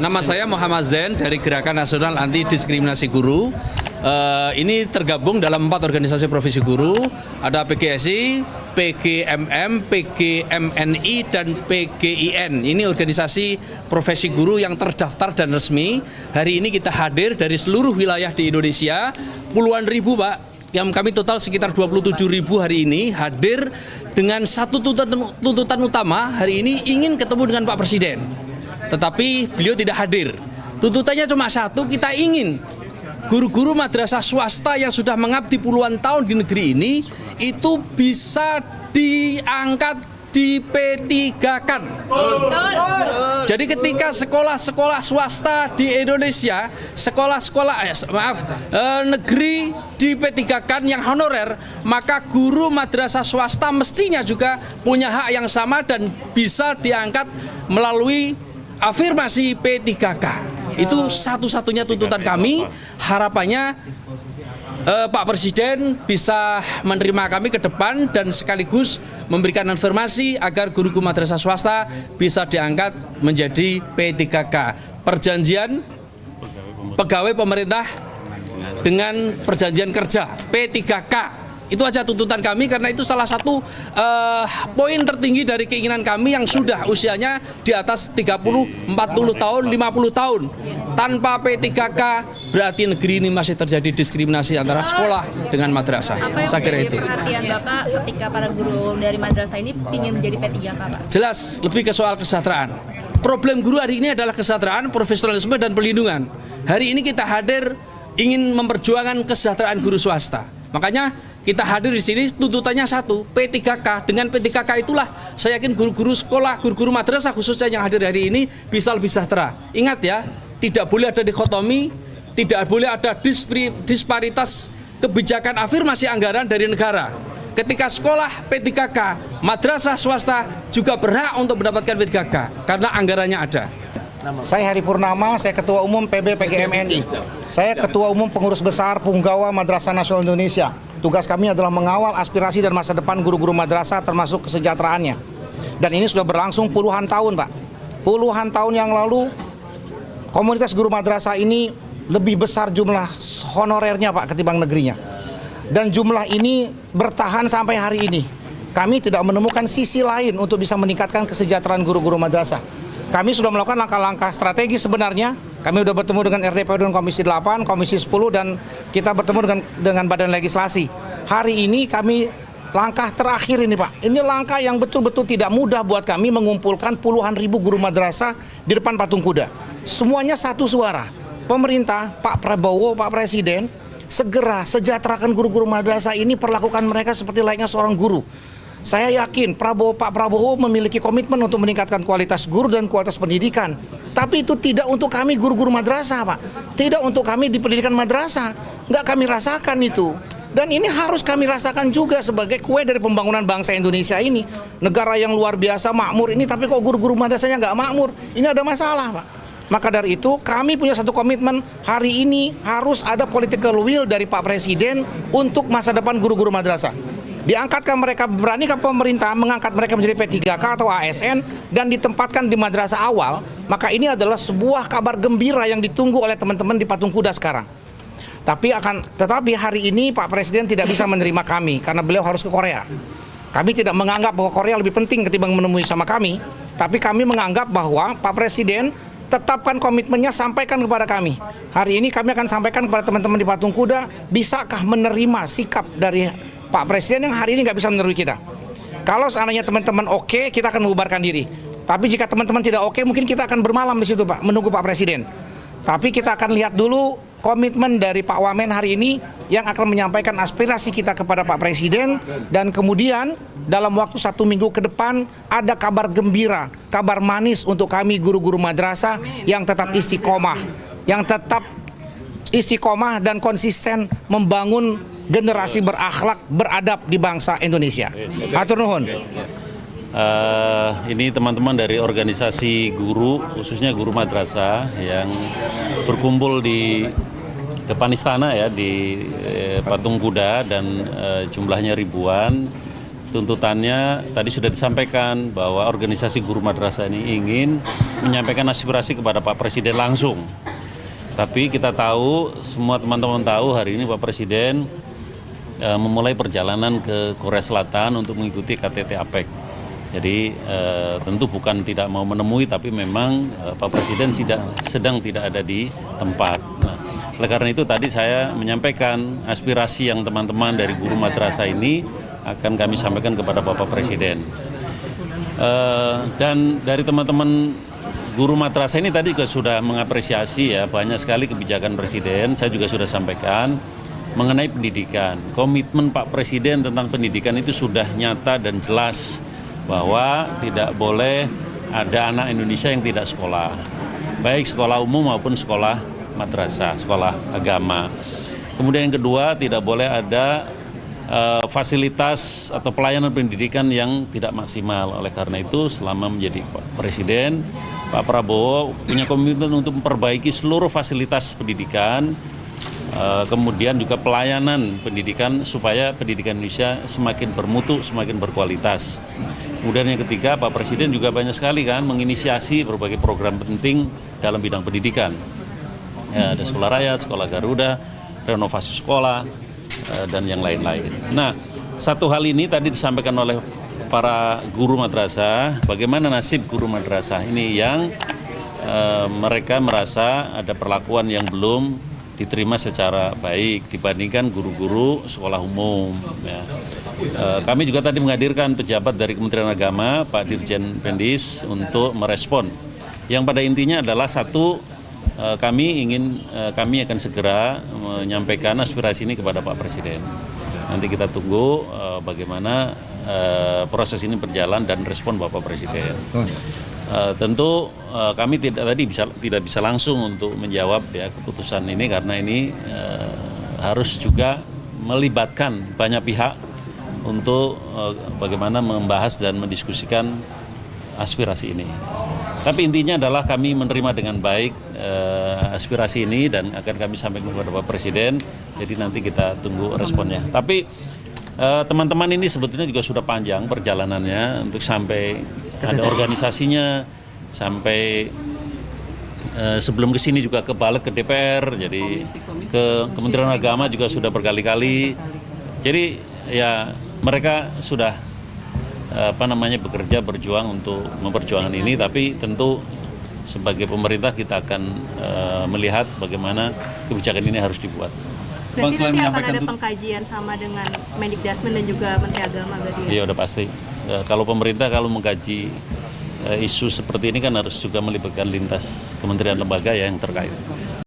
Nama saya Muhammad Zain dari Gerakan Nasional Anti Diskriminasi Guru. Ini tergabung dalam 4 organisasi profesi guru, ada PGSI, PGMM, PGMNI, dan PGIN. Ini organisasi profesi guru yang terdaftar dan resmi. Hari ini kita hadir dari seluruh wilayah di Indonesia, puluhan ribu Pak, yang kami total sekitar 27.000 hari ini hadir dengan satu tuntutan utama. Hari ini ingin ketemu dengan Pak Presiden, tetapi beliau tidak hadir. Tuntutannya cuma satu, kita ingin guru-guru madrasah swasta yang sudah mengabdi puluhan tahun di negeri ini itu bisa diangkat di P3K-kan. Jadi ketika sekolah-sekolah swasta di Indonesia, negeri di P3K-kan yang honorer, maka guru madrasah swasta mestinya juga punya hak yang sama dan bisa diangkat melalui afirmasi P3K. Itu satu-satunya tuntutan kami. Harapannya Pak Presiden bisa menerima kami ke depan dan sekaligus memberikan informasi agar guru-guru madrasah swasta bisa diangkat menjadi P3K. Perjanjian pegawai pemerintah dengan perjanjian kerja P3K. Itu aja tuntutan kami, karena itu salah satu poin tertinggi dari keinginan kami yang sudah usianya di atas 30, 40 tahun, 50 tahun. Tanpa P3K berarti negeri ini masih terjadi diskriminasi antara sekolah dengan madrasah. Apa yang saya kira itu. Perhatian Bapak ketika para guru dari madrasah ini ingin menjadi P3K, Pak? Jelas, lebih ke soal kesejahteraan. Problem guru hari ini adalah kesejahteraan, profesionalisme, dan perlindungan. Hari ini kita hadir ingin memperjuangkan kesejahteraan guru swasta. Makanya kita hadir di sini, tuntutannya satu, P3K. Dengan P3K itulah saya yakin guru-guru sekolah, guru-guru madrasah khususnya yang hadir hari ini bisa lebih sejahtera. Ingat ya, tidak boleh ada dikotomi, tidak boleh ada disparitas kebijakan afirmasi anggaran dari negara. Ketika sekolah P3K, madrasah swasta juga berhak untuk mendapatkan P3K karena anggarannya ada. Saya Hari Purnama, saya Ketua Umum PB PGMNI. Saya Ketua Umum Pengurus Besar Punggawa Madrasah Nasional Indonesia. Tugas kami adalah mengawal aspirasi dan masa depan guru-guru madrasah termasuk kesejahteraannya. Dan ini sudah berlangsung puluhan tahun, Pak. Puluhan tahun yang lalu, komunitas guru madrasah ini lebih besar jumlah honorernya, Pak, ketimbang negerinya. Dan jumlah ini bertahan sampai hari ini. Kami tidak menemukan sisi lain untuk bisa meningkatkan kesejahteraan guru-guru madrasah. Kami sudah melakukan langkah-langkah strategis sebenarnya. Kami sudah bertemu dengan RDP dan Komisi 8, Komisi 10, dan kita bertemu dengan Badan Legislasi. Hari ini kami langkah terakhir ini, Pak. Ini langkah yang betul-betul tidak mudah buat kami mengumpulkan puluhan ribu guru madrasah di depan patung kuda. Semuanya satu suara. Pemerintah, Pak Prabowo, Pak Presiden, segera sejahterakan guru-guru madrasah ini, perlakukan mereka seperti layaknya seorang guru. Saya yakin Pak Prabowo memiliki komitmen untuk meningkatkan kualitas guru dan kualitas pendidikan. Tapi itu tidak untuk kami guru-guru madrasah, Pak. Tidak untuk kami di pendidikan madrasah. Nggak kami rasakan itu. Dan ini harus kami rasakan juga sebagai kue dari pembangunan bangsa Indonesia ini. Negara yang luar biasa makmur ini, tapi kok guru-guru madrasahnya nggak makmur? Ini ada masalah, Pak. Maka dari itu kami punya satu komitmen, hari ini harus ada political will dari Pak Presiden untuk masa depan guru-guru madrasah. Diangkatkan mereka, beranikah pemerintah mengangkat mereka menjadi P3K atau ASN dan ditempatkan di madrasah awal, maka ini adalah sebuah kabar gembira yang ditunggu oleh teman-teman di patung kuda sekarang. Tetapi hari ini Pak Presiden tidak bisa menerima kami karena beliau harus ke Korea. Kami tidak menganggap bahwa Korea lebih penting ketimbang menemui sama kami, tapi kami menganggap bahwa Pak Presiden tetapkan komitmennya, sampaikan kepada kami. Hari ini kami akan sampaikan kepada teman-teman di patung kuda, bisakah menerima sikap dari Pak Presiden yang hari ini nggak bisa menerima kita. Kalau seandainya teman-teman oke, kita akan membubarkan diri. Tapi jika teman-teman tidak oke, mungkin kita akan bermalam di situ, Pak, menunggu Pak Presiden. Tapi kita akan lihat dulu komitmen dari Pak Wamen hari ini yang akan menyampaikan aspirasi kita kepada Pak Presiden, dan kemudian dalam waktu 1 minggu ke depan ada kabar gembira, kabar manis untuk kami guru-guru madrasah yang tetap istiqomah dan konsisten membangun generasi berakhlak, beradab di bangsa Indonesia. Hatur nuhun. Ini teman-teman dari organisasi guru, khususnya guru madrasah yang berkumpul di depan istana ya, di patung kuda, dan jumlahnya ribuan. tuntutannya tadi sudah disampaikan bahwa organisasi guru madrasah ini ingin menyampaikan aspirasi kepada Pak Presiden langsung. Tapi kita tahu, semua teman-teman tahu hari ini Pak Presiden memulai perjalanan ke Korea Selatan untuk mengikuti KTT APEC. Jadi tentu bukan tidak mau menemui, tapi memang Pak Presiden sedang tidak ada di tempat. Nah, oleh karena itu tadi saya menyampaikan aspirasi yang teman-teman dari guru madrasah ini akan kami sampaikan kepada Bapak Presiden. Dan dari teman-teman guru madrasah ini tadi juga sudah mengapresiasi ya banyak sekali kebijakan Presiden. Saya juga sudah sampaikan mengenai pendidikan. Komitmen Pak Presiden tentang pendidikan itu sudah nyata dan jelas bahwa tidak boleh ada anak Indonesia yang tidak sekolah, baik sekolah umum maupun sekolah madrasah, sekolah agama. Kemudian yang kedua, tidak boleh ada fasilitas atau pelayanan pendidikan yang tidak maksimal. Oleh karena itu, selama menjadi Presiden, Pak Prabowo punya komitmen untuk memperbaiki seluruh fasilitas pendidikan, kemudian juga pelayanan pendidikan supaya pendidikan Indonesia semakin bermutu, semakin berkualitas. Kemudian yang ketiga, Pak Presiden juga banyak sekali kan menginisiasi berbagai program penting dalam bidang pendidikan. Ya, ada sekolah rakyat, sekolah Garuda, renovasi sekolah, dan yang lain-lain. Nah, satu hal ini tadi disampaikan oleh para guru madrasah, bagaimana nasib guru madrasah ini yang mereka merasa ada perlakuan yang belum diterima secara baik dibandingkan guru-guru sekolah umum. Ya. Kami juga tadi menghadirkan pejabat dari Kementerian Agama, Pak Dirjen Pendis, untuk merespon. Yang pada intinya adalah satu, kami akan segera menyampaikan aspirasi ini kepada Pak Presiden. Nanti kita tunggu bagaimana proses ini berjalan dan respon Bapak Presiden. Tentu kami tidak bisa langsung untuk menjawab ya keputusan ini karena ini harus juga melibatkan banyak pihak untuk bagaimana membahas dan mendiskusikan aspirasi ini. Tapi intinya adalah kami menerima dengan baik aspirasi ini dan akan kami sampaikan kepada Bapak Presiden. Jadi nanti kita tunggu responnya. Tapi teman-teman ini sebetulnya juga sudah panjang perjalanannya untuk sampai ada organisasinya, sampai sebelum ke sini juga ke balik ke DPR, jadi ke Kementerian Agama juga sudah berkali-kali. Jadi ya mereka sudah bekerja berjuang untuk memperjuangkan ini, tapi tentu sebagai pemerintah kita akan melihat bagaimana kebijakan ini harus dibuat. Berarti nanti akan ada pengkajian sama dengan Mendikbud dan juga Menteri Agama berarti ya? Iya udah pasti. Kalau pemerintah kalau mengkaji isu seperti ini kan harus juga melibatkan lintas kementerian lembaga ya yang terkait.